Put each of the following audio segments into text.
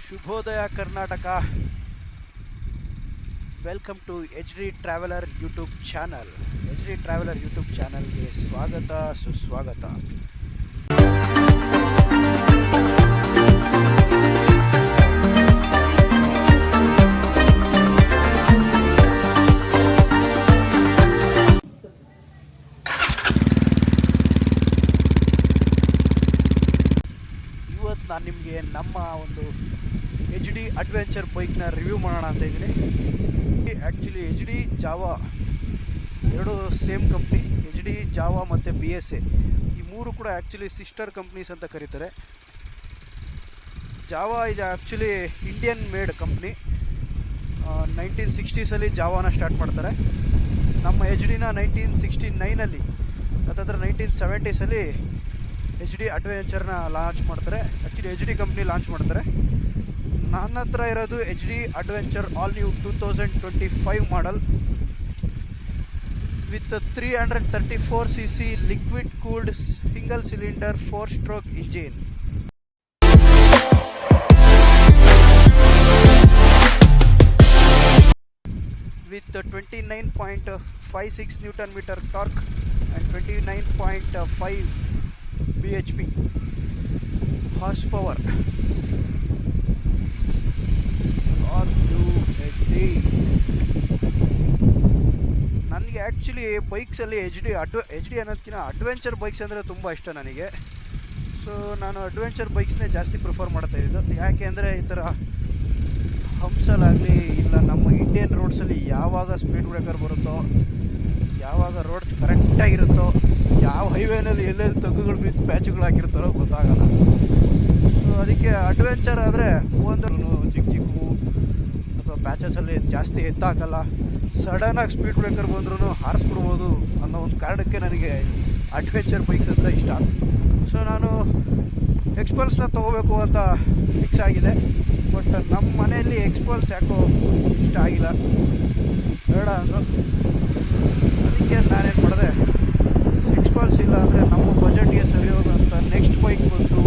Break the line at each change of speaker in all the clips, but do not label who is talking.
ಶುಭೋದಯ Karnataka. Welcome to H D traveller YouTube channel. H D traveller YouTube ಚಾನಲ್ಗೆ ಸ್ವಾಗತ ಸುಸ್ವಾಗತ. ಇವತ್ತು ನಾನು ನಿಮಗೆ ನಮ್ಮ ಒಂದು ಎಚ್ ಡಿ ಅಡ್ವೆಂಚರ್ ಬೈಕ್ನ ರಿವ್ಯೂ ಮಾಡೋಣ ಅಂತ ಇದ್ದೀನಿ. ಆ್ಯಕ್ಚುಲಿ ಎಚ್ ಡಿ ಜಾವಾ ಎರಡು same company. H D Jawa ಮತ್ತು BSA ಈ ಮೂರು ಕೂಡ ಆ್ಯಕ್ಚುಲಿ ಸಿಸ್ಟರ್ ಕಂಪ್ನೀಸ್ ಅಂತ ಕರೀತಾರೆ. ಜಾವಾ ಇದು actually Indian made company. 1960s ಜಾವಾನ ಸ್ಟಾರ್ಟ್ ಮಾಡ್ತಾರೆ. ನಮ್ಮ ಎಚ್ ಡಿನ 1969 ಅಥವಾ 1970s ಎಚ್ ಡಿ ಅಡ್ವೆಂಚರ್ನ ಲಾಂಚ್ ಮಾಡ್ತಾರೆ. Actually H D company launch ಮಾಡ್ತಾರೆ. ನನ್ನ ಹತ್ರ ಇರೋದು H D adventure all new 2025 model with 334cc liquid cooled single cylinder 4-stroke engine. with 29.56 Newton meter torque and 29.5 bhp horsepower. All new HD. ನನಗೆ actually ಬೈಕ್ಸಲ್ಲಿ H D ಅನ್ನೋದಕ್ಕಿಂತ adventure bikes ಅಂದರೆ ತುಂಬ ಇಷ್ಟ ನನಗೆ. ಸೊ ನಾನು ಅಡ್ವೆಂಚರ್ ಬೈಕ್ಸ್ನೇ ಜಾಸ್ತಿ prefer ಮಾಡ್ತಾ ಇದ್ದು. ಯಾಕೆ ಅಂದರೆ ಈ ಥರ ಹಂಸಲ್ಲಾಗಲಿ ಇಲ್ಲ ನಮ್ಮ ಇಂಡಿಯನ್ ರೋಡ್ಸಲ್ಲಿ ಯಾವಾಗ ಸ್ಪೀಡ್ ಬ್ರೇಕರ್ ಬರುತ್ತೋ, ಯಾವಾಗ ರೋಡ್ ಕರೆಕ್ಟಾಗಿರುತ್ತೋ, ಯಾವ ಹೈವೇನಲ್ಲಿ ಎಲ್ಲೆಲ್ಲಿ ತಗ್ಗುಗಳು ಬಿದ್ದು ಪ್ಯಾಚುಗಳು ಹಾಕಿರ್ತಾರೋ ಗೊತ್ತಾಗಲ್ಲ. ಸೊ ಅದಕ್ಕೆ ಅಡ್ವೆಂಚರ್ ಆದರೆ ಒಂದು ಚಿಕ್ಕ ಅಥವಾ ಪ್ಯಾಚಸಲ್ಲಿ ಜಾಸ್ತಿ ಎತ್ತಾಕಲ್ಲ, ಸಡನ್ನಾಗಿ ಸ್ಪೀಡ್ ಬ್ರೇಕರ್ ಬಂದ್ರೂ ಹಾರಿಸ್ಬಿಡ್ಬೋದು ಅನ್ನೋ ಒಂದು ಕಾರಣಕ್ಕೆ ನನಗೆ ಅಡ್ವೆಂಚರ್ ಬೈಕ್ಸ್ ಅಂದರೆ ಇಷ್ಟ. ಸೊ ನಾನು ಎಕ್ಸ್ಪಲ್ಸ್ನ ತೊಗೋಬೇಕು ಅಂತ ಫಿಕ್ಸ್ ಆಗಿದೆ. ಬಟ್ ನಮ್ಮ ಮನೆಯಲ್ಲಿ ಎಕ್ಸ್ಪಲ್ಸ್ ಯಾಕೋ ಇಷ್ಟ ಆಗಿಲ್ಲ, ಬೇಡ ಅಂದರು. ಅದಕ್ಕೆ ನಾನೇನು ಮಾಡಿದೆ, ಎಕ್ಸ್ಪಲ್ಸ್ ಇಲ್ಲ ಅಂದರೆ ನಮ್ಮ ಬಜೆಟ್ಗೆ ಸರಿ ಹೋಗೋಂಥ ನೆಕ್ಸ್ಟ್ ಬೈಕ್ ಬಂತು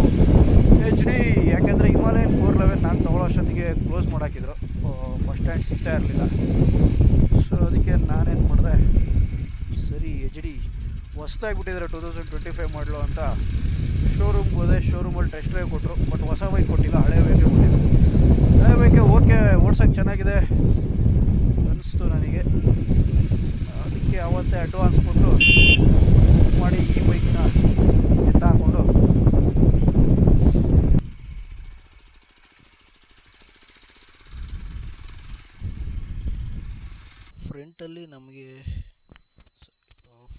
ಎಚ್ ಡಿ. ಯಾಕೆಂದರೆ ಹಿಮಾಲಯನ್ 411 ನಾನು ತೊಗೊಳ್ಳೋ ಅಷ್ಟೊತ್ತಿಗೆ ಕ್ಲೋಸ್ ಮಾಡಾಕಿದ್ರು, ಫಸ್ಟ್ ಹ್ಯಾಂಡ್ ಸಿಗ್ತಾ ಇರಲಿಲ್ಲ. ಸೊ ಅದಕ್ಕೆ ನಾನೇನು ಮಾಡಿದೆ, ಸರಿ ಎಚ್ ಡಿ ಹೊಸ್ದಾಗಿ ಬಿಟ್ಟಿದ್ದಾರೆ 2025 ಮಾಡಲು ಅಂತ ಶೋರೂಮ್ಗೆ ಹೋದೆ. ಶೋರೂಮಲ್ಲಿ ಟೆಸ್ಟ್ ಡ್ರೈವ್ ಕೊಟ್ಟರು. ಬಟ್ ಹೊಸ ಬೈಕ್ ಕೊಟ್ಟಿಲ್ಲ, ಹಳೆ ಬೈಕೆ ಕೊಟ್ಟಿಲ್ಲ. ಹಳೆ ಬೈಕೆ ಓಕೆ, ಓಡ್ಸೋಕ್ಕೆ ಚೆನ್ನಾಗಿದೆ ಅನ್ನಿಸ್ತು ನನಗೆ. ಅದಕ್ಕೆ ಅವತ್ತೇ ಅಡ್ವಾನ್ಸ್ ಕೊಟ್ಟು ಮಾಡಿ ಈ ಬೈಕ್ನ ಎತ್ತಾಕೊಂಡು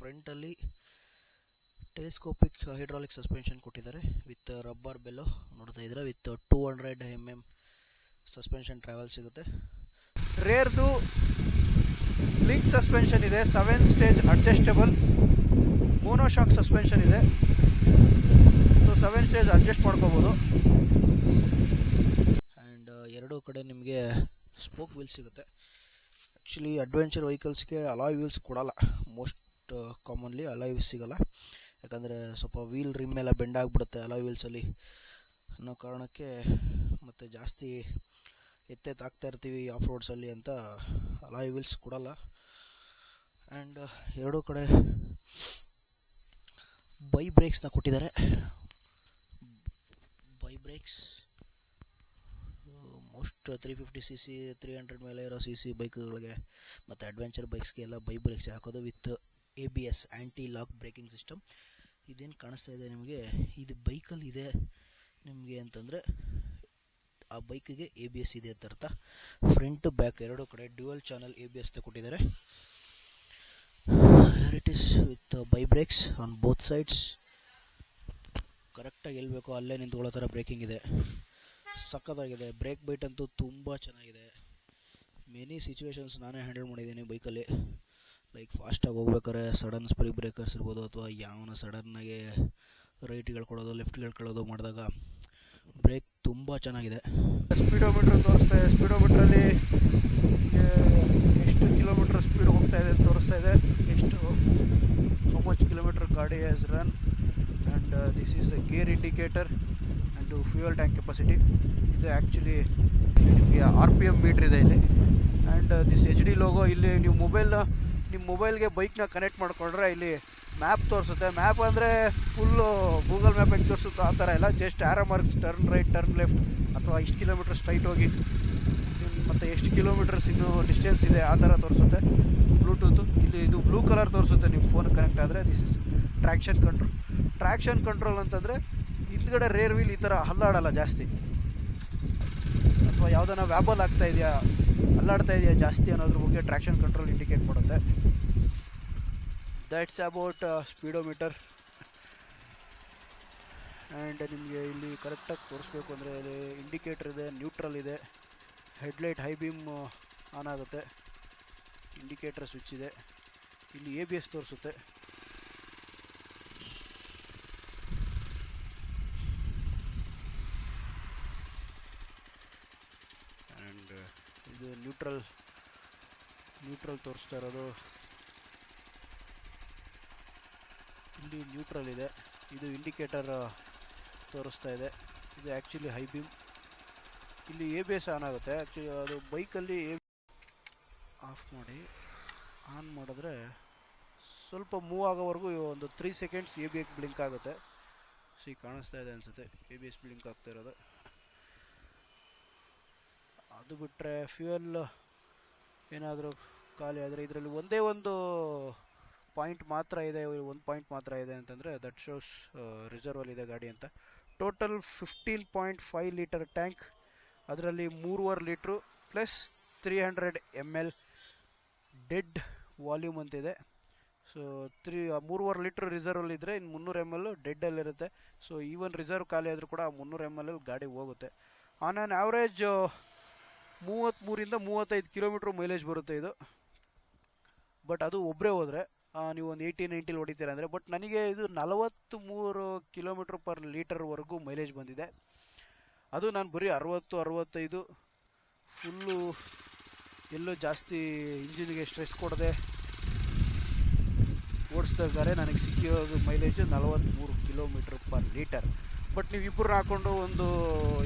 ಫ್ರಂಟಲ್ಲಿ ಟೆಲಿಸ್ಕೋಪಿಕ್ ಹೈಡ್ರಾಲಿಕ್ ಸಸ್ಪೆನ್ಷನ್ ಕೊಟ್ಟಿದ್ದಾರೆ ವಿತ್ ರಬ್ಬರ್ ಬೆಲ್ಲೋ ನೋಡ್ತಾ ಇದ್ದಾರೆ. ವಿತ್ 200 mm ಸಸ್ಪೆನ್ಷನ್ ಟ್ರಾವೆಲ್ ಸಿಗುತ್ತೆ. ರೇರ್ದು ಲಿಂಕ್ ಸಸ್ಪೆನ್ಷನ್ ಇದೆ, 7 ಸ್ಟೇಜ್ ಅಡ್ಜಸ್ಟಬಲ್ ಮೋನೋಶಾಕ್ ಸಸ್ಪೆನ್ಷನ್ ಇದೆ. ಸೊ 7 ಸ್ಟೇಜ್ ಅಡ್ಜಸ್ಟ್ ಮಾಡ್ಕೋಬೋದು. ಆ್ಯಂಡ್ ಎರಡೂ ಕಡೆ ನಿಮಗೆ ಸ್ಪೋಕ್ ವೀಲ್ ಸಿಗುತ್ತೆ. ಆ್ಯಕ್ಚುಲಿ ಅಡ್ವೆಂಚರ್ ವೆಹಿಕಲ್ಸ್ಗೆ ಅಲಾಯ್ ವೀಲ್ಸ್ ಕೊಡಲ್ಲ, ಮೋಸ್ಟ್ ಕಾಮನ್ಲಿ ಅಲಾಯ್ ವೀಲ್ಸ್ ಸಿಗೋಲ್ಲ. ಯಾಕಂದರೆ ಸ್ವಲ್ಪ ವೀಲ್ ರಿಮ್ ಎಲ್ಲ ಬೆಂಡ್ ಆಗಿಬಿಡುತ್ತೆ ಅಲಾಯ್ ವೀಲ್ಸಲ್ಲಿ ಅನ್ನೋ ಕಾರಣಕ್ಕೆ, ಮತ್ತು ಜಾಸ್ತಿ ಎತ್ತೆತ್ತಾಗ್ತಾ ಇರ್ತೀವಿ ಆಫ್ ರೋಡ್ಸಲ್ಲಿ ಅಂತ ಅಲಾಯ್ ವೀಲ್ಸ್ ಕೊಡಲ್ಲ. ಆ್ಯಂಡ್ ಎರಡೂ ಕಡೆ ಬೈ ಬ್ರೇಕ್ಸ್ನ ಕೊಟ್ಟಿದ್ದಾರೆ. ಬೈ ಬ್ರೇಕ್ಸ್ ಮೋಸ್ಟ್ 350cc 300 ಮೇಲೆ ಇರೋ CC ಬೈಕ್ಗಳಿಗೆ ಮತ್ತು ಅಡ್ವೆಂಚರ್ ಬೈಕ್ಸ್ಗೆ ಎಲ್ಲ ಬೈ ಬ್ರೇಕ್ಸ್ ಹಾಕೋದು with ABS anti lock breaking system. ಇದೇನು ಕಾಣಿಸ್ತಾ ಇದೆ ನಿಮಗೆ, ಇದು ಬೈಕಲ್ಲಿ ಇದೆ ನಿಮಗೆ ಅಂತಂದರೆ ಆ ಬೈಕಿಗೆ ABS ಇದೆ ಅಂತ ಅರ್ಥ. ಫ್ರಂಟ್ ಬ್ಯಾಕ್ ಎರಡೂ ಕಡೆ ಡ್ಯುಯಲ್ ಚಾನಲ್ ABS ಕೊಟ್ಟಿದ್ದಾರೆ. Here it is with by brakes on both sides. ಕರೆಕ್ಟಾಗಿ ಎಲ್ಲಿ ಬೇಕೋ ಅಲ್ಲೇ ನಿಂತ್ಕೊಳ್ಳೋ ಥರ ಬ್ರೇಕಿಂಗ್ ಇದೆ, ಸಖತ್ತಾಗಿದೆ. ಬ್ರೇಕ್ ಬೈಟ್ ಅಂತೂ ತುಂಬ ಚೆನ್ನಾಗಿದೆ. ಮೆನಿ ಸಿಚುವೇಶನ್ಸ್ ನಾನೇ ಹ್ಯಾಂಡಲ್ ಮಾಡಿದ್ದೀನಿ ಬೈಕಲ್ಲಿ. ಲೈಕ್ ಫಾಸ್ಟಾಗಿ ಹೋಗ್ಬೇಕಾದ್ರೆ ಸಡನ್ ಸ್ಪೀಡ್ ಬ್ರೇಕರ್ಸ್ ಇರ್ಬೋದು, ಅಥವಾ ಯಾವನ ಸಡನ್ನಾಗಿ ರೈಟ್ಗಳು ಕೊಡೋದು ಲೆಫ್ಟ್ಗಳು ಕೊಡೋದು ಮಾಡಿದಾಗ ಬ್ರೇಕ್ ತುಂಬ ಚೆನ್ನಾಗಿದೆ. ಸ್ಪೀಡೋಮೀಟ್ರ್ ತೋರಿಸ್ತಾ ಇದೆ. ಸ್ಪೀಡೋಮೀಟ್ರಲ್ಲಿ ಎಷ್ಟು ಕಿಲೋಮೀಟ್ರ್ ಸ್ಪೀಡ್ ಹೋಗ್ತಾ ಇದೆ ತೋರಿಸ್ತಾ ಇದೆ, ಎಷ್ಟು ಹೌ ಮಚ್ ಕಿಲೋಮೀಟರ್ ಗಾಡಿ has run. And this is the gear indicator and ಇದು ಫ್ಯೂಯಲ್ ಟ್ಯಾಂಕ್ ಕೆಪಾಸಿಟಿ. ಇದು ಆ್ಯಕ್ಚುಲಿ ನಿಮಗೆ RPM ಮೀಟ್ರ್ ಇದೆ ಇಲ್ಲಿ. And this HD logo. ಇಲ್ಲಿ ನೀವು ನಿಮ್ಮ ಮೊಬೈಲ್ಗೆ ಬೈಕ್ನ ಕನೆಕ್ಟ್ ಮಾಡಿಕೊಂಡ್ರೆ ಇಲ್ಲಿ ಮ್ಯಾಪ್ ತೋರಿಸುತ್ತೆ. ಮ್ಯಾಪ್ ಅಂದರೆ ಫುಲ್ಲು ಗೂಗಲ್ ಮ್ಯಾಪ್ ಹೆಂಗೆ ತೋರಿಸುತ್ತೋ ಆ ಥರ ಇಲ್ಲ, ಜಸ್ಟ್ ಆರೋ marks, turn right, turn left, ಅಥವಾ ಇಷ್ಟು ಕಿಲೋಮೀಟ್ರ್ ಸ್ಟ್ರೈಟ್ ಹೋಗಿ ಮತ್ತು ಎಷ್ಟು ಕಿಲೋಮೀಟರ್ಸ್ ಇನ್ನೂ ಡಿಸ್ಟೆನ್ಸ್ ಇದೆ ಆ ಥರ ತೋರಿಸುತ್ತೆ. ಬ್ಲೂಟೂತು ಇಲ್ಲಿ ಇದು ಬ್ಲೂ ಕಲರ್ ತೋರಿಸುತ್ತೆ ನಿಮ್ಮ ಫೋನ್ ಕನೆಕ್ಟ್ ಆದರೆ. This is traction control. Traction control ಅಂತಂದರೆ ಹಿಂದ್ಗಡೆ ರೇರ್ ವೀಲ್ ಈ ಥರ ಹಲ್ಲಾಡಲ್ಲ ಜಾಸ್ತಿ, ಅಥವಾ ಯಾವುದನ್ನ ವ್ಯಾಬಲ್ ಆಗ್ತಾ ಇದೆಯಾ, ಅಲ್ಲಾಡ್ತಾ ಇದೆಯಾ ಜಾಸ್ತಿ ಅನ್ನೋದ್ರ ಬಗ್ಗೆ ಟ್ರ್ಯಾಕ್ಷನ್ ಕಂಟ್ರೋಲ್ ಇಂಡಿಕೇಟ್ ಮಾಡುತ್ತೆ. That's about speedometer. ಆ್ಯಂಡ್ ನಿಮಗೆ ಇಲ್ಲಿ ಕರೆಕ್ಟಾಗಿ ತೋರಿಸ್ಬೇಕು ಅಂದರೆ ಇಲ್ಲಿ ಇಂಡಿಕೇಟರ್ ಇದೆ, ನ್ಯೂಟ್ರಲ್ ಇದೆ, ಹೆಡ್ಲೈಟ್ ಹೈ ಬೀಮ್ ಆನ್ ಆಗುತ್ತೆ, ಇಂಡಿಕೇಟರ್ ಸ್ವಿಚ್ ಇದೆ, ಇಲ್ಲಿ ABS ತೋರಿಸುತ್ತೆ. ಆ್ಯಂಡ್ ಇದು ನ್ಯೂಟ್ರಲ್ ತೋರಿಸ್ತಾ ಇರೋದು. ಇಲ್ಲಿ ನ್ಯೂಟ್ರಲ್ ಇದೆ, ಇದು ಇಂಡಿಕೇಟರ್ ತೋರಿಸ್ತಾ ಇದೆ. ಇದು ಆ್ಯಕ್ಚುಲಿ ಹೈ ಬೀಮ್. ಇಲ್ಲಿ ABS ಆನ್ ಆಗುತ್ತೆ. ಆ್ಯಕ್ಚುಲಿ ಅದು ಬೈಕಲ್ಲಿ ಆಫ್ ಮಾಡಿ ಆನ್ ಮಾಡಿದ್ರೆ ಸ್ವಲ್ಪ ಮೂವ್ ಆಗೋವರೆಗೂ ಒಂದು 3 ಸೆಕೆಂಡ್ಸ್ ABS ಬ್ಲಿಂಕ್ ಆಗುತ್ತೆ. ಕಾಣಿಸ್ತಾ ಇದೆ ಅನಿಸುತ್ತೆ ABS ಬ್ಲಿಂಕ್ ಆಗ್ತಾ ಇರೋದು. ಅದು ಬಿಟ್ಟರೆ ಫ್ಯೂಯಲ್ ಏನಾದರೂ ಖಾಲಿ ಆದರೆ ಇದರಲ್ಲಿ ಒಂದೇ ಒಂದು ಪಾಯಿಂಟ್ ಮಾತ್ರ ಇದೆ, ಅಂತಂದರೆ ದಟ್ ಶೋಸ್ ರಿಸರ್ವಲ್ಲಿದೆ ಗಾಡಿ ಅಂತ. ಟೋಟಲ್ 15.5 ಲೀಟರ್ ಟ್ಯಾಂಕ್, ಅದರಲ್ಲಿ 3.5 litre plus 300 ml dead volume ಅಂತಿದೆ. ಸೊ 3.5 ಲೀಟ್ರ್ ರಿಸರ್ವಲ್ಲಿದ್ದರೆ ಇನ್ನು 300 ml ಡೆಡ್ಡಲ್ಲಿರುತ್ತೆ. ಸೊ ಈವನ್ ರಿಸರ್ವ್ ಖಾಲಿ ಆದರೂ ಕೂಡ 300 ml ಗಾಡಿ ಹೋಗುತ್ತೆ. ಆನ್ ಆನ್ ಆ್ಯಾವ್ರೇಜ್ 33 ಇಂದ 35 ಕಿಲೋಮೀಟ್ರ್ ಮೈಲೇಜ್ ಬರುತ್ತೆ ಇದು. ಬಟ್ ಅದು ಒಬ್ಬರೇ ಹೋದರೆ ನೀವು ಒಂದು 80-90 ಹೊಡಿತೀರ ಅಂದರೆ. ಬಟ್ ನನಗೆ ಇದು 43 ಕಿಲೋಮೀಟ್ರ್ ಪರ್ ಲೀಟರ್ವರೆಗೂ ಮೈಲೇಜ್ ಬಂದಿದೆ. ಅದು ನಾನು ಬರೀ 60-65 ಫುಲ್ಲು ಎಲ್ಲೂ ಜಾಸ್ತಿ ಇಂಜಿನ್ಗೆ ಸ್ಟ್ರೆಸ್ ಕೊಡದೆ ಓಡಿಸ್ದಾರೆ ನನಗೆ ಸಿಕ್ಕಿರೋದು mileage 43 kilometre per litre. But ನೀವು ಇಬ್ಬರನ್ನ ಹಾಕ್ಕೊಂಡು ಒಂದು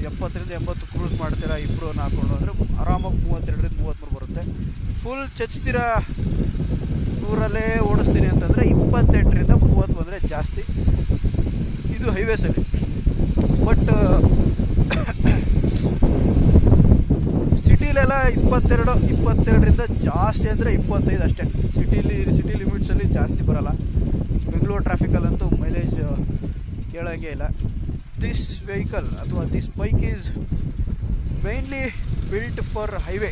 70-80 ಕ್ರೂಸ್ ಮಾಡ್ತೀರಾ, ಇಬ್ಬರನ್ನ ಹಾಕ್ಕೊಂಡು ಅಂದರೆ ಆರಾಮಾಗಿ 32-33 ಬರುತ್ತೆ. ಫುಲ್ ಚಚ್ತೀರ 100ರಲ್ಲೇ ಓಡಿಸ್ತೀನಿ ಅಂತಂದರೆ 28-30 ಬಂದರೆ ಜಾಸ್ತಿ. ಇದು ಹೈವೇಸಲ್ಲಿ. ಬಟ್ ಸಿಟಿಲೆಲ್ಲ 22ರಿಂದ ಜಾಸ್ತಿ ಅಂದರೆ 25 ಅಷ್ಟೇ. ಸಿಟಿ ಲಿಮಿಟ್ಸಲ್ಲಿ ಜಾಸ್ತಿ ಬರೋಲ್ಲ. ಬೆಂಗಳೂರು ಟ್ರಾಫಿಕಲ್ಲಂತೂ ಮೈಲೇಜ್ ಕೇಳೋಂಗೆ ಇಲ್ಲ. ದಿಸ್ ವೆಹಿಕಲ್ ಅಥವಾ this bike is mainly built for highway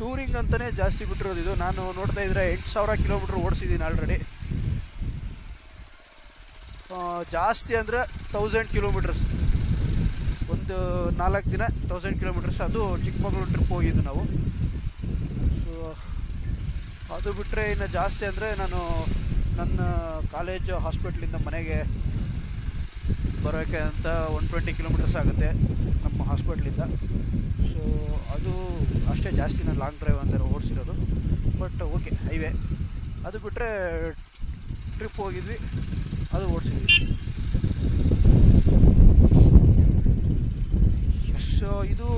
touring ಅಂತಲೇ ಜಾಸ್ತಿ ಬಿಟ್ಟಿರೋದು ಇದು. ನಾನು ನೋಡ್ತಾ ಇದ್ರೆ 8,000 ಕಿಲೋಮೀಟ್ರ್ ಓಡಿಸಿದ್ದೀನಿ ಆಲ್ರೆಡಿ. ಜಾಸ್ತಿ ಅಂದರೆ 1000 ಕಿಲೋಮೀಟರ್ಸ್, ಒಂದು 4 ದಿನ 1000 ಕಿಲೋಮೀಟರ್ಸ್. ಅದು ಚಿಕ್ಕಮಗಳೂರು ಟ್ರಿಪ್ ಹೋಗಿದ್ದು ನಾವು. ಸೊ ಅದು ಬಿಟ್ಟರೆ ಇನ್ನು ಜಾಸ್ತಿ ಅಂದರೆ ನಾನು ನನ್ನ ಕಾಲೇಜ್ ಹಾಸ್ಪಿಟ್ಲಿಂದ ಮನೆಗೆ ಬರೋಕ್ಕೆ ಅಂತ 120 ಕಿಲೋಮೀಟರ್ಸ್ ಆಗುತ್ತೆ ನಮ್ಮ ಹಾಸ್ಪಿಟ್ಲಿಂದ. ಸೊ ಅದು ಅಷ್ಟೇ ಜಾಸ್ತಿ ನಾನು ಲಾಂಗ್ ಡ್ರೈವ್ ಅಂತ ಓಡಿಸಿರೋದು. But okay highway. ಅದು ಬಿಟ್ಟರೆ ಟ್ರಿಪ್ ಹೋಗಿದ್ವಿ, ಅದು ಓಡಿಸಿದ್ವಿ. ಸೊ ಇದು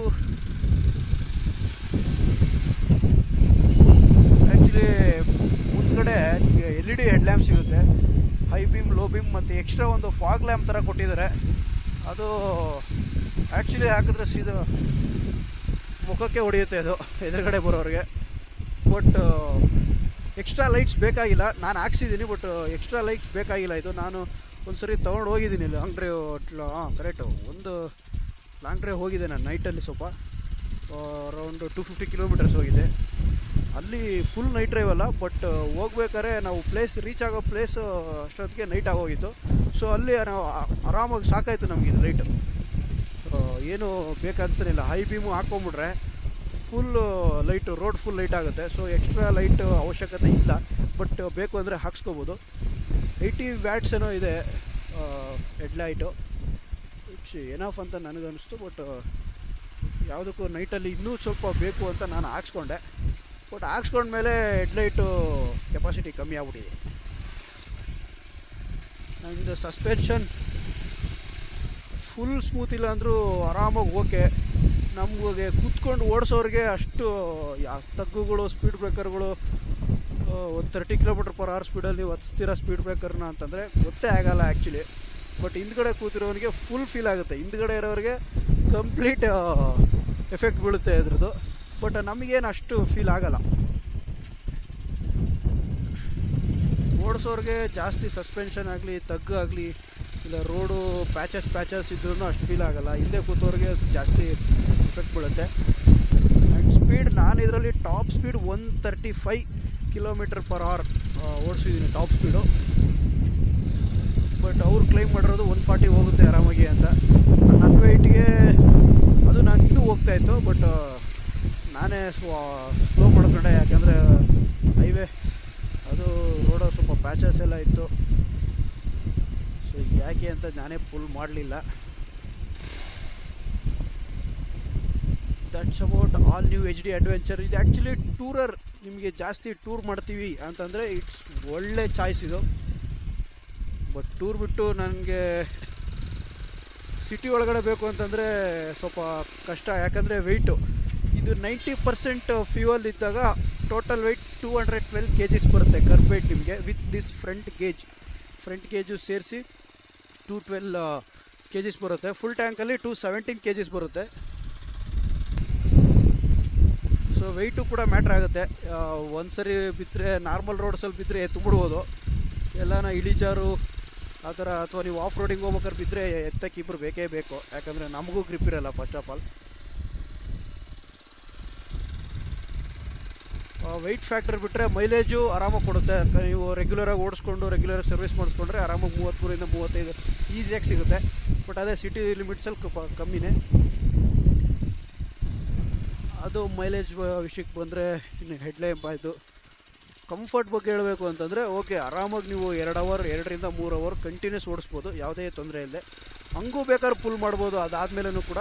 ಆ್ಯಕ್ಚುಲಿ ಮುಂದ್ಗಡೆ LED ಹೆಡ್ಲ್ಯಾಂಪ್ ಸಿಗುತ್ತೆ, ಹೈ ಬೀಮ್, ಲೋ ಬೀಮ್, ಮತ್ತು ಎಕ್ಸ್ಟ್ರಾ ಒಂದು ಫಾಗ್ ಲ್ಯಾಂಪ್ ಥರ ಕೊಟ್ಟಿದ್ದಾರೆ. ಅದು ಆ್ಯಕ್ಚುಲಿ ಹಾಕಿದ್ರೆ ಸೀದಾ ಮುಖಕ್ಕೆ ಹೊಡೆಯುತ್ತೆ ಅದು ಎದುರುಗಡೆ ಬರೋರಿಗೆ. ಬಟ್ ಎಕ್ಸ್ಟ್ರಾ ಲೈಟ್ಸ್ ಬೇಕಾಗಿಲ್ಲ. ನಾನು ಹಾಕ್ಸಿದ್ದೀನಿ, ಬಟ್ ಎಕ್ಸ್ಟ್ರಾ ಲೈಟ್ಸ್ ಬೇಕಾಗಿಲ್ಲ. ಇದು ನಾನು ಒಂದು ಸರಿ ತೊಗೊಂಡು ಹೋಗಿದ್ದೀನಿ ಲಾಂಗ್ ಡ್ರೈವ್. ಕರೆಕ್ಟು ಒಂದು ಲಾಂಗ್ ಡ್ರೈವ್ ಹೋಗಿದೆ ನಾನು ನೈಟಲ್ಲಿ. ಸ್ವಲ್ಪ ಅರೌಂಡ್ 250 ಕಿಲೋಮೀಟರ್ಸ್ ಹೋಗಿದೆ. ಅಲ್ಲಿ ಫುಲ್ ನೈಟ್ ಡ್ರೈವ್ ಅಲ್ಲ, ಬಟ್ ಹೋಗ್ಬೇಕಾದ್ರೆ ನಾವು ರೀಚ್ ಆಗೋ ಪ್ಲೇಸ್ ಅಷ್ಟೊತ್ತಿಗೆ ನೈಟ್ ಆಗೋಗಿತ್ತು. ಸೊ ಅಲ್ಲಿ ನಾವು ಆರಾಮಾಗಿ ಸಾಕಾಯಿತು ನಮಗೆ ಇದು ಲೈಟು. ಏನು ಬೇಕಾದಿಸ್ತಾನಿಲ್ಲ. ಹೈ ಬೀಮು ಹಾಕ್ಕೊಂಬಿಟ್ರೆ full light, road full light ಆಗುತ್ತೆ. ಸೊ ಎಕ್ಸ್ಟ್ರಾ ಲೈಟ್ ಅವಶ್ಯಕತೆ ಇಲ್ಲ, ಬಟ್ ಬೇಕು ಅಂದರೆ ಹಾಕ್ಸ್ಕೋಬೋದು. 80 ವ್ಯಾಟ್ಸ್ ಏನೋ ಇದೆ ಹೆಡ್ಲೈಟು. ಇಟ್ಸ್ ಎನಫ್ ಅಂತ ನನಗನ್ನಿಸ್ತು. ಬಟ್ ಯಾವುದಕ್ಕೂ ನೈಟಲ್ಲಿ ಇನ್ನೂ ಸ್ವಲ್ಪ ಬೇಕು ಅಂತ ನಾನು ಹಾಕ್ಸ್ಕೊಂಡೆ. ಬಟ್ ಹಾಕ್ಸ್ಕೊಂಡ್ಮೇಲೆ ಹೆಡ್ಲೈಟು ಕೆಪಾಸಿಟಿ ಕಮ್ಮಿ ಆಗ್ಬಿಟ್ಟಿದೆ. ಆ್ಯಂಡ್ ಸಸ್ಪೆನ್ಷನ್ ಫುಲ್ ಸ್ಮೂತ್ ಇಲ್ಲ ಅಂದರೂ ಆರಾಮಾಗಿ ಓಕೆ. ನಮಗೆ ಕೂತ್ಕೊಂಡು ಓಡಿಸೋರಿಗೆ ಅಷ್ಟು ತಗ್ಗುಗಳು, ಸ್ಪೀಡ್ ಬ್ರೇಕರ್ಗಳು, ಒಂದು 30 km/h ಸ್ಪೀಡಲ್ಲಿ ನೀವು ಹತ್ತಿಸ್ತೀರ ಸ್ಪೀಡ್ ಬ್ರೇಕರ್ನ ಅಂತಂದರೆ ಗೊತ್ತೇ ಆಗಲ್ಲ ಆ್ಯಕ್ಚುಲಿ. ಬಟ್ ಹಿಂದ್ಗಡೆ ಕೂತಿರೋನಿಗೆ ಫುಲ್ ಫೀಲ್ ಆಗುತ್ತೆ, ಹಿಂದ್ಗಡೆ ಇರೋರಿಗೆ ಕಂಪ್ಲೀಟ್ ಎಫೆಕ್ಟ್ ಬೀಳುತ್ತೆ ಇದ್ರದ್ದು. ಬಟ್ ನಮಗೇನು ಅಷ್ಟು ಫೀಲ್ ಆಗಲ್ಲ. ಓಡಿಸೋರಿಗೆ ಜಾಸ್ತಿ ಸಸ್ಪೆನ್ಷನ್ ಆಗಲಿ, ತಗ್ಗು ಆಗಲಿ, ಇಲ್ಲ ರೋಡು ಪ್ಯಾಚಸ್ ಇದ್ರೂ ಅಷ್ಟು ಫೀಲ್ ಆಗಲ್ಲ. ಹಿಂದೆ ಕೂತೋರಿಗೆ ಜಾಸ್ತಿ ಎಫೆಕ್ಟ್ ಬೀಳುತ್ತೆ. ಆ್ಯಂಡ್ ಸ್ಪೀಡ್ ನಾನು ಇದರಲ್ಲಿ ಟಾಪ್ ಸ್ಪೀಡ್ 135 km/h ಓಡಿಸಿದ್ದೀನಿ ಟಾಪ್ ಸ್ಪೀಡು. ಬಟ್ ಅವ್ರು ಕ್ಲೈಮ್ ಮಾಡಿರೋದು 140 ಹೋಗುತ್ತೆ ಆರಾಮಾಗಿ ಅಂತ. ನನ್ನ ವೆಯ್ಟ್ಗೆ ಅದು ನಾನು ಇನ್ನೂ ಹೋಗ್ತಾಯಿತ್ತು. ಬಟ್ ನಾನೇ ಸ್ಲೋ ಮಾಡ್ಕೊಂಡೆ, ಯಾಕಂದರೆ ಹೈವೇ ಅದು ರೋಡು ಸ್ವಲ್ಪ ಪ್ಯಾಚಸ್ ಎಲ್ಲ ಇತ್ತು. ಸೊ ಯಾಕೆ ಅಂತ ನಾನೇ ಫುಲ್ ಮಾಡಲಿಲ್ಲ. That's about all new HD adventure. ಇದು ಆ್ಯಕ್ಚುಲಿ ಟೂರರ್, ನಿಮಗೆ ಜಾಸ್ತಿ ಟೂರ್ ಮಾಡ್ತೀವಿ ಅಂತಂದರೆ ಇಟ್ಸ್ ಒಳ್ಳೆ ಚಾಯ್ಸ್ ಇದು. ಬಟ್ ಟೂರ್ ಬಿಟ್ಟು ನನಗೆ ಸಿಟಿ ಒಳಗಡೆ ಬೇಕು ಅಂತಂದರೆ ಸ್ವಲ್ಪ ಕಷ್ಟ, ಯಾಕಂದರೆ ವೆಯ್ಟು ಇದು 90% ಫ್ಯೂಯಲ್ ಇದ್ದಾಗ ಟೋಟಲ್ ವೆಯ್ಟ್ 212 kgs ಬರುತ್ತೆ ಕರ್ಬ್ ವೆಯ್ಟ್ ನಿಮಗೆ. ವಿತ್ ದಿಸ್ ಫ್ರಂಟ್ ಗೇಜು ಸೇರಿಸಿ 212 kgs ಬರುತ್ತೆ. ಫುಲ್ ಟ್ಯಾಂಕಲ್ಲಿ 217 kgs ಬರುತ್ತೆ. ಸೊ ವೆಯ್ಟು ಕೂಡ ಮ್ಯಾಟ್ರ್ ಆಗುತ್ತೆ. ಒಂದ್ಸರಿ ಬಿದ್ದರೆ, ನಾರ್ಮಲ್ ರೋಡ್ಸಲ್ಲಿ ಬಿದ್ದರೆ ಎತ್ಬಿಡ್ಬೋದು, ಎಲ್ಲನ ಇಳಿಜಾರು ಆ ಥರ, ಅಥವಾ ನೀವು ಆಫ್ ರೋಡಿಂಗ್ ಹೋಗ್ಬೇಕಾದ್ರೆ ಬಿದ್ದರೆ ಎತ್ತಕ್ಕೆ ಇಬ್ಬರು ಬೇಕೇ ಬೇಕು, ಯಾಕಂದರೆ ನಮಗೂ ಗ್ರಿಪ್ ಇರಲ್ಲ first of all. Weight factor ಬಿಟ್ಟರೆ ಮೈಲೇಜು ಆರಾಮಾಗಿ ಕೊಡುತ್ತೆ. ನೀವು ರೆಗ್ಯುಲರಾಗಿ ಓಡಿಸ್ಕೊಂಡು ರೆಗ್ಯುಲರಾಗಿ ಸರ್ವಿಸ್ ಮಾಡಿಸ್ಕೊಂಡ್ರೆ ಆರಾಮಾಗಿ 33 35 ಈಸಿಯಾಗಿ ಸಿಗುತ್ತೆ. ಬಟ್ ಅದೇ ಸಿಟಿ ಲಿಮಿಟ್ಸಲ್ಲಿ ಕಮ್ಮಿನೇ. ಅದು ಮೈಲೇಜ್ ವಿಷಯಕ್ಕೆ ಬಂದರೆ ಇನ್ನು ಹೆಡ್ಲೈನ್ ಆಯಿತು. ಕಂಫರ್ಟ್ ಬಗ್ಗೆ ಹೇಳಬೇಕು ಅಂತಂದರೆ ಓಕೆ, ಆರಾಮಾಗಿ ನೀವು 2 ಅವರ್ 2ರಿಂದ 3 ಅವರ್ ಕಂಟಿನ್ಯೂಸ್ ಓಡಿಸ್ಬೋದು, ಯಾವುದೇ ತೊಂದರೆ ಇಲ್ಲದೆ. ಹಂಗೂ ಬೇಕಾದ್ರೆ ಪುಲ್ ಮಾಡ್ಬೋದು ಅದಾದಮೇಲೂ ಕೂಡ.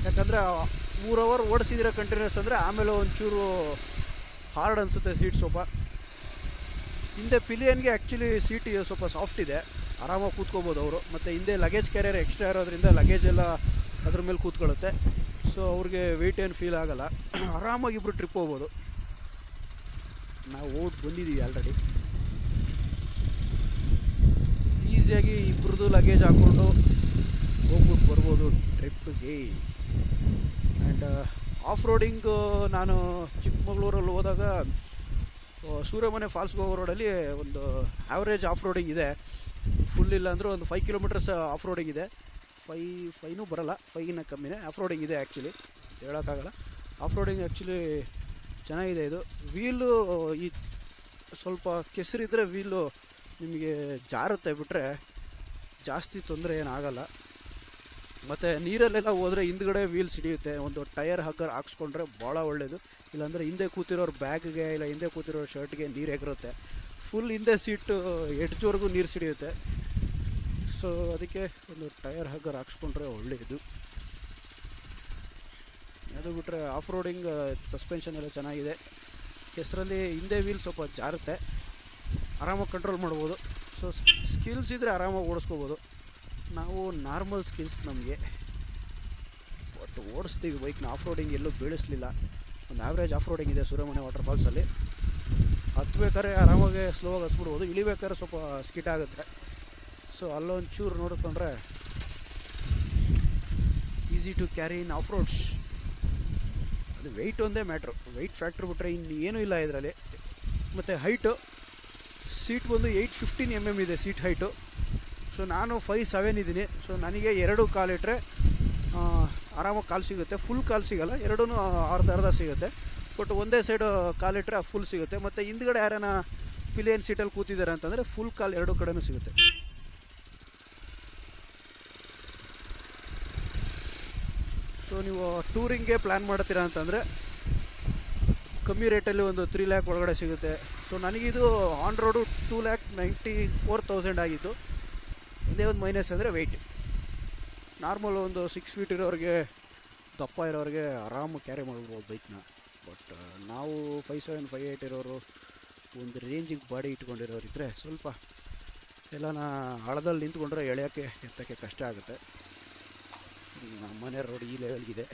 ಯಾಕಂದರೆ 3 ಅವರ್ ಓಡಿಸಿದ್ರೆ ಕಂಟಿನ್ಯೂಸ್ ಅಂದರೆ ಆಮೇಲೆ ಒಂಚೂರು ಹಾರ್ಡ್ ಅನಿಸುತ್ತೆ ಸೀಟ್ ಸ್ವಲ್ಪ. ಹಿಂದೆ ಪಿಲಿಯನ್ಗೆ ಆ್ಯಕ್ಚುಲಿ ಸೀಟ್ ಸ್ವಲ್ಪ ಸಾಫ್ಟ್ ಇದೆ, ಆರಾಮಾಗಿ ಕೂತ್ಕೋಬೋದು ಅವರು. ಮತ್ತು ಹಿಂದೆ ಲಗೇಜ್ ಕ್ಯಾರಿಯರ್ ಎಕ್ಸ್ಟ್ರಾ ಇರೋದ್ರಿಂದ ಲಗೇಜ್ ಎಲ್ಲ ಅದ್ರ ಮೇಲೆ ಕೂತ್ಕೊಳ್ಳುತ್ತೆ. ಸೊ ಅವ್ರಿಗೆ ವೆಯ್ಟ್ ಏನು ಫೀಲ್ ಆಗೋಲ್ಲ, ಆರಾಮಾಗಿ ಇಬ್ಬರು ಟ್ರಿಪ್ ಹೋಗ್ಬೋದು. ನಾವು ಬಂದಿದ್ದೀವಿ ಆಲ್ರೆಡಿ, ಈಸಿಯಾಗಿ ಇಬ್ಬರದು ಲಗೇಜ್ ಹಾಕ್ಕೊಂಡು ಹೋಗ್ಬಿಟ್ಟು ಬರ್ಬೋದು ಟ್ರಿಪ್ಪಿಗೆ. ಆ್ಯಂಡ್ ಆಫ್ ರೋಡಿಂಗು ನಾನು ಚಿಕ್ಕಮಗಳೂರಲ್ಲಿ ಹೋದಾಗ ಸೂರ್ಯಮನೆ ಫಾಲ್ಸ್ಗೆ ಹೋಗೋ ರೋಡಲ್ಲಿ ಒಂದು ಆವ್ರೇಜ್ ಆಫ್ ರೋಡಿಂಗ್ ಇದೆ. ಫುಲ್ ಇಲ್ಲ ಅಂದರೂ ಒಂದು 5 kilometers ಆಫ್ ರೋಡಿಂಗ್ ಇದೆ. 5 ಬರಲ್ಲ, 5ಗಿನ್ನ ಕಮ್ಮಿನೇ ಆಫ್ ರೋಡಿಂಗ್ ಇದೆ. ಆ್ಯಕ್ಚುಲಿ ಹೇಳೋಕ್ಕಾಗಲ್ಲ, ಆಫ್ ರೋಡಿಂಗ್ ಆ್ಯಕ್ಚುಲಿ ಚೆನ್ನಾಗಿದೆ. ಇದು ವೀಲು ಈ ಸ್ವಲ್ಪ ಕೆಸರಿದ್ದರೆ ವೀಲು ನಿಮಗೆ ಜಾರುತ್ತೆ, ಬಿಟ್ಟರೆ ಜಾಸ್ತಿ ತೊಂದರೆ ಏನಾಗಲ್ಲ. ಮತ್ತು ನೀರಲ್ಲೆಲ್ಲ ಹೋದರೆ ಹಿಂದ್ಗಡೆ ವೀಲ್ ಸಿಡಿಯುತ್ತೆ. ಒಂದು ಟೈರ್ ಹಗ್ಗರ್ ಹಾಕ್ಸ್ಕೊಂಡ್ರೆ ಭಾಳ ಒಳ್ಳೆಯದು. ಇಲ್ಲಾಂದರೆ ಹಿಂದೆ ಕೂತಿರೋರು ಬ್ಯಾಗ್ಗೆ ಇಲ್ಲ ಹಿಂದೆ ಕೂತಿರೋ ಶರ್ಟ್ಗೆ ನೀರು ಎಗರುತ್ತೆ. ಫುಲ್ ಹಿಂದೆ ಸೀಟು ಎಡ್ಜ್ವರೆಗೂ ನೀರು ಸಿಡಿಯುತ್ತೆ. ಸೊ ಅದಕ್ಕೆ ಒಂದು ಟೈರ್ ಹಗ್ಗರ್ ಹಾಕ್ಸ್ಕೊಂಡ್ರೆ ಒಳ್ಳೆಯದು. ಅದು ಬಿಟ್ಟರೆ ಆಫ್ ರೋಡಿಂಗ್ ಸಸ್ಪೆನ್ಷನ್ ಎಲ್ಲ ಚೆನ್ನಾಗಿದೆ. ಹೆಸರಲ್ಲಿ ಹಿಂದೆ ವೀಲ್ ಸ್ವಲ್ಪ ಜಾರುತ್ತೆ, ಆರಾಮಾಗಿ ಕಂಟ್ರೋಲ್ ಮಾಡ್ಬೋದು. ಸೊ ಸ್ಕಿಲ್ಸ್ ಇದ್ದರೆ ಆರಾಮಾಗಿ ಓಡಿಸ್ಕೋಬೋದು. ನಾವು ನಾರ್ಮಲ್ ಸ್ಕಿಲ್ಸ್ ನಮಗೆ, ಒಟ್ಟು ಓಡಿಸ್ತೀವಿ ಬೈಕ್ನ. ಆಫ್ ರೋಡಿಂಗ್ ಎಲ್ಲೂ ಬೀಳಿಸ್ಲಿಲ್ಲ. ಒಂದು ಆವ್ರೇಜ್ ಆಫ್ ರೋಡಿಂಗ್ ಇದೆ ಸೂರ್ಯಮನೆ ವಾಟರ್ ಫಾಲ್ಸಲ್ಲಿ. ಹತ್ಬೇಕಾದ್ರೆ ಆರಾಮಾಗಿ ಸ್ಲೋವಾಗಿ ಹತ್ಬಿಡ್ಬೋದು, ಇಳಿಬೇಕಾದ್ರೆ ಸ್ವಲ್ಪ ಸ್ಕಿಟ್ ಆಗುತ್ತೆ. ಸೊ ಅಲ್ಲೊಂದು ಚೂರು ನೋಡಿಕೊಂಡ್ರೆ easy to carry in off roads. ಅದು ವೆಯ್ಟ್ ಒಂದೇ ಮ್ಯಾಟ್ರು, ವೆಯ್ಟ್ ಫ್ಯಾಕ್ಟ್ರ್ ಬಿಟ್ಟರೆ ಇನ್ನು ಏನೂ ಇಲ್ಲ ಇದರಲ್ಲಿ. ಮತ್ತು ಹೈಟು, ಸೀಟ್ ಬಂದು 815 mm ಇದೆ ಸೀಟ್ ಹೈಟು. ಸೊ ನಾನು 5'7" ಇದ್ದೀನಿ. ಸೊ ನನಗೆ 2 ಕಾಲಿಟ್ರೆ ಆರಾಮಾಗಿ ಕಾಲು ಸಿಗುತ್ತೆ. ಫುಲ್ ಕಾಲು ಸಿಗೋಲ್ಲ, ಎರಡೂ ಅರ್ಧ ಸಿಗುತ್ತೆ. ಬಟ್ ಒಂದೇ ಸೈಡು ಕಾಲಿಟ್ರೆ ಫುಲ್ ಸಿಗುತ್ತೆ. ಮತ್ತು ಹಿಂದ್ಗಡೆ ಯಾರನ್ನ ಪಿಲಿಯನ್ ಸೀಟಲ್ಲಿ ಕೂತಿದ್ದಾರೆ ಅಂತಂದರೆ ಫುಲ್ ಕಾಲು 2 ಕಡೆನೂ ಸಿಗುತ್ತೆ. ಸೊ ನೀವು ಟೂರಿಂಗ್ಗೆ ಪ್ಲ್ಯಾನ್ ಮಾಡ್ತೀರಾ ಅಂತಂದರೆ ಕಮ್ಮಿ ರೇಟಲ್ಲಿ ಒಂದು 3 lakh ಒಳಗಡೆ ಸಿಗುತ್ತೆ. ಸೊ ನನಗಿದು ಆನ್ ರೋಡು 2,94,000 ಆಗಿತ್ತು. ಒಂದೇ ಒಂದು ಮೈನಸ್ ಅಂದರೆ ವೆಯ್ಟ್. ನಾರ್ಮಲ್ ಒಂದು 6 feet ಇರೋರಿಗೆ, ದಪ್ಪ ಇರೋರಿಗೆ ಆರಾಮಾಗಿ ಕ್ಯಾರಿ ಮಾಡ್ಬೋದು ಬೈಕ್ನ. ಬಟ್ ನಾವು 5'7", 5'8" ಇರೋರು, ಒಂದು ರೇಂಜಿಗೆ ಬಾಡಿ ಇಟ್ಕೊಂಡಿರೋರು ಇದ್ದರೆ ಸ್ವಲ್ಪ ಎಲ್ಲನ ಹಳದಲ್ಲಿ ನಿಂತ್ಕೊಂಡ್ರೆ ಎಳೆಯೋಕ್ಕೆ ಎತ್ತೋಕ್ಕೆ ಕಷ್ಟ ಆಗುತ್ತೆ. ನಮ್ಮ ಮನೆ ರೋಡ್ ಈ ಲೆವೆಲ್ಗಿದೆ.